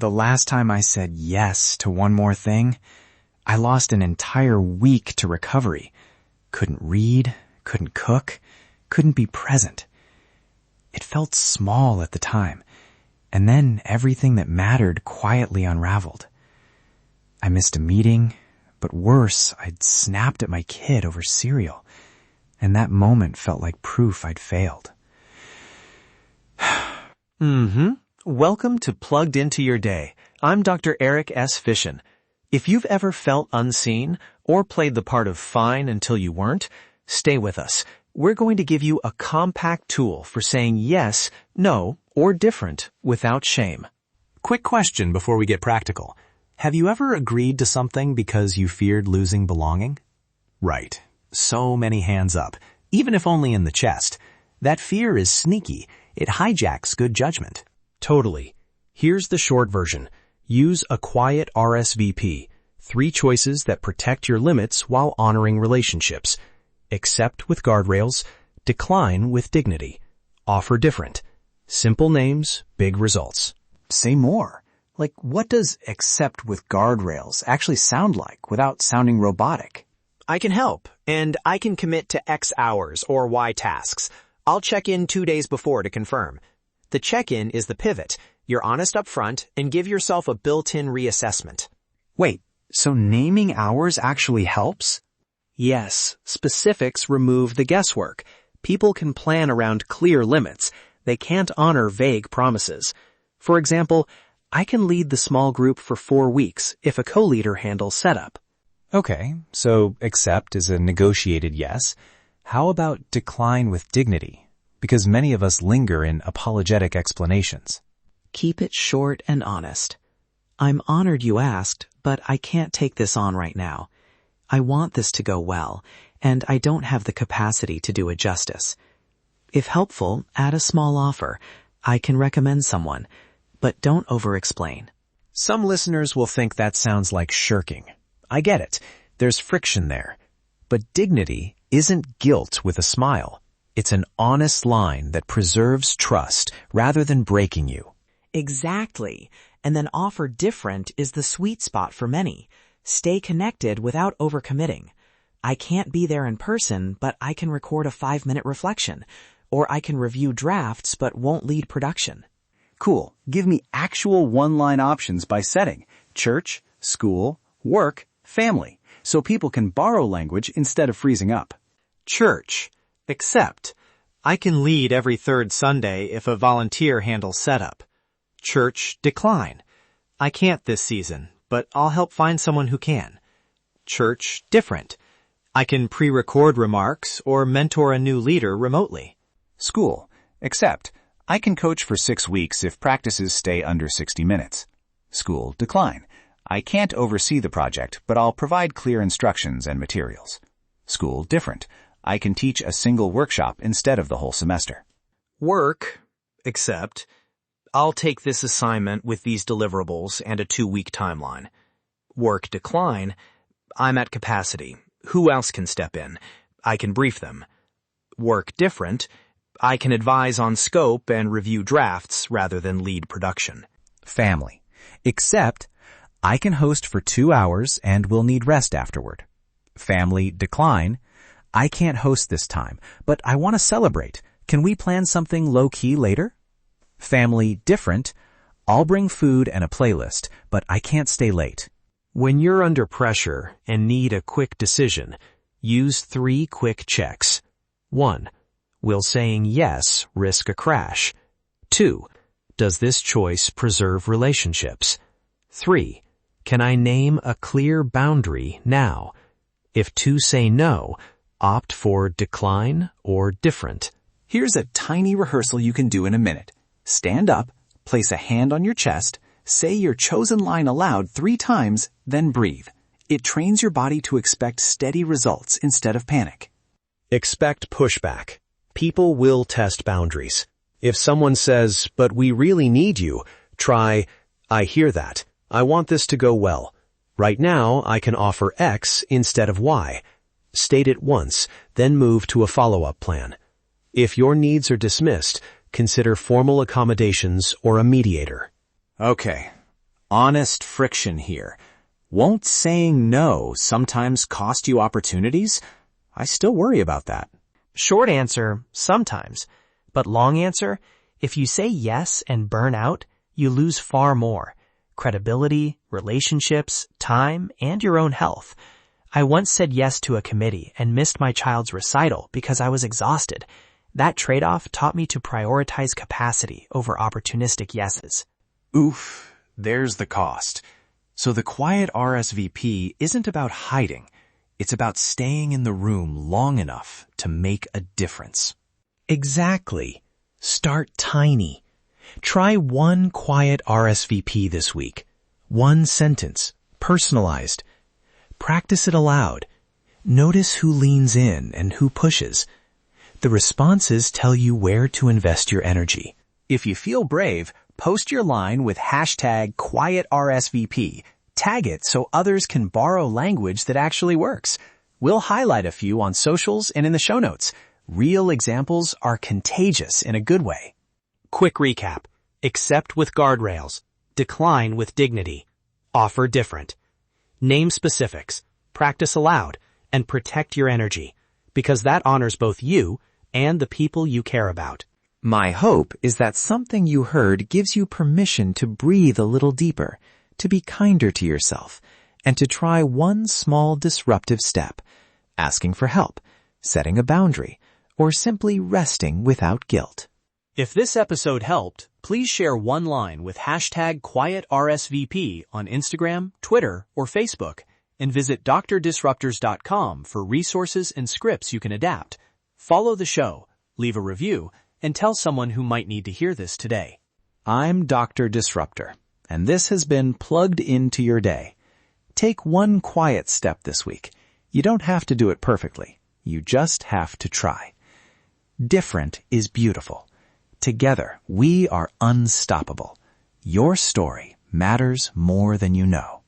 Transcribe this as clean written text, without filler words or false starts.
the last time I said yes to one more thing, I lost an entire week to recovery. Couldn't read, couldn't cook, couldn't be present. It felt small at the time, and then everything that mattered quietly unraveled. I missed a meeting, but worse, I'd snapped at my kid over cereal, and that moment felt like proof I'd failed. Welcome to Plugged Into Your Day. I'm Dr. Eric S. Fishon. If you've ever felt unseen or played the part of fine until you weren't, stay with us. We're going to give you a compact tool for saying yes, no, or different without shame. Quick question before we get practical. Have you ever agreed to something because you feared losing belonging? Right. So many hands up, even if only in the chest. That fear is sneaky. It hijacks good judgment. Totally. Here's the short version. Use a Quiet RSVP. 3 choices that protect your limits while honoring relationships. Accept with guardrails. Decline with dignity. Offer different. Simple names, big results. Say more. Like, what does accept with guardrails actually sound like without sounding robotic? I can help, and I can commit to X hours or Y tasks. I'll check in 2 days before to confirm. The check-in is the pivot. You're honest up front and give yourself a built-in reassessment. Wait, so naming hours actually helps? Yes, specifics remove the guesswork. People can plan around clear limits. They can't honor vague promises. For example, I can lead the small group for 4 weeks if a co-leader handles setup. Okay, so accept is a negotiated yes. How about decline with dignity? Because many of us linger in apologetic explanations. Keep it short and honest. I'm honored you asked, but I can't take this on right now. I want this to go well, and I don't have the capacity to do it justice. If helpful, add a small offer. I can recommend someone, but don't over-explain. Some listeners will think that sounds like shirking. I get it. There's friction there. But dignity isn't guilt with a smile. It's an honest line that preserves trust rather than breaking you. Exactly. And then offer different is the sweet spot for many. Stay connected without overcommitting. I can't be there in person, but I can record a 5-minute reflection. Or I can review drafts, but won't lead production. Cool. Give me actual one-line options by setting. Church, school, work, family. So people can borrow language instead of freezing up. Church. Accept. I can lead every 3rd Sunday if a volunteer handles setup. Church. Decline. I can't this season, but I'll help find someone who can. Church. Different. I can pre-record remarks or mentor a new leader remotely. School. Accept. I can coach for 6 weeks if practices stay under 60 minutes. School. Decline. I can't oversee the project, but I'll provide clear instructions and materials. School. Different. I can teach a single workshop instead of the whole semester. Work. Accept. I'll take this assignment with these deliverables and a 2-week timeline. Work. Decline. I'm at capacity. Who else can step in? I can brief them. Work. Different. I can advise on scope and review drafts rather than lead production. Family. Except, I can host for 2 hours and will need rest afterward. Family. Decline. I can't host this time, but I want to celebrate. Can we plan something low-key later? Family. Different. I'll bring food and a playlist, but I can't stay late. When you're under pressure and need a quick decision, use 3 quick checks. 1. Will saying yes risk a crash? 2. Does this choice preserve relationships? 3. Can I name a clear boundary now? If 2 say no, opt for decline or different. Here's a tiny rehearsal you can do in a minute. Stand up, place a hand on your chest, say your chosen line aloud 3 times, then breathe. It trains your body to expect steady results instead of panic. Expect pushback. People will test boundaries. If someone says, "But we really need you," try, "I hear that. I want this to go well. Right now, I can offer X instead of Y." State it once, then move to a follow-up plan. If your needs are dismissed, consider formal accommodations or a mediator. Okay, honest friction here. Won't saying no sometimes cost you opportunities? I still worry about that. Short answer, sometimes. But long answer, if you say yes and burn out, you lose far more. Credibility, relationships, time, and your own health. I once said yes to a committee and missed my child's recital because I was exhausted. That trade-off taught me to prioritize capacity over opportunistic yeses. Oof, there's the cost. So the Quiet RSVP isn't about hiding. It's about staying in the room long enough to make a difference. Exactly. Start tiny. Try one quiet RSVP this week. One sentence, personalized. Practice it aloud. Notice who leans in and who pushes. The responses tell you where to invest your energy. If you feel brave, post your line with hashtag #QuietRSVP. Tag it so others can borrow language that actually works. We'll highlight a few on socials and in the show notes. Real examples are contagious in a good way. Quick recap. Accept with guardrails. Decline with dignity. Offer different. Name specifics. Practice aloud. And protect your energy. Because that honors both you and the people you care about. My hope is that something you heard gives you permission to breathe a little deeper, to be kinder to yourself, and to try one small disruptive step, asking for help, setting a boundary, or simply resting without guilt. If this episode helped, please share one line with hashtag #QuietRSVP on Instagram, Twitter, or Facebook, and visit drdisruptors.com for resources and scripts you can adapt. Follow the show, leave a review, and tell someone who might need to hear this today. I'm Dr. Disruptor, and this has been Plugged Into Your Day. Take one quiet step this week. You don't have to do it perfectly. You just have to try. Different is beautiful. Together, we are unstoppable. Your story matters more than you know.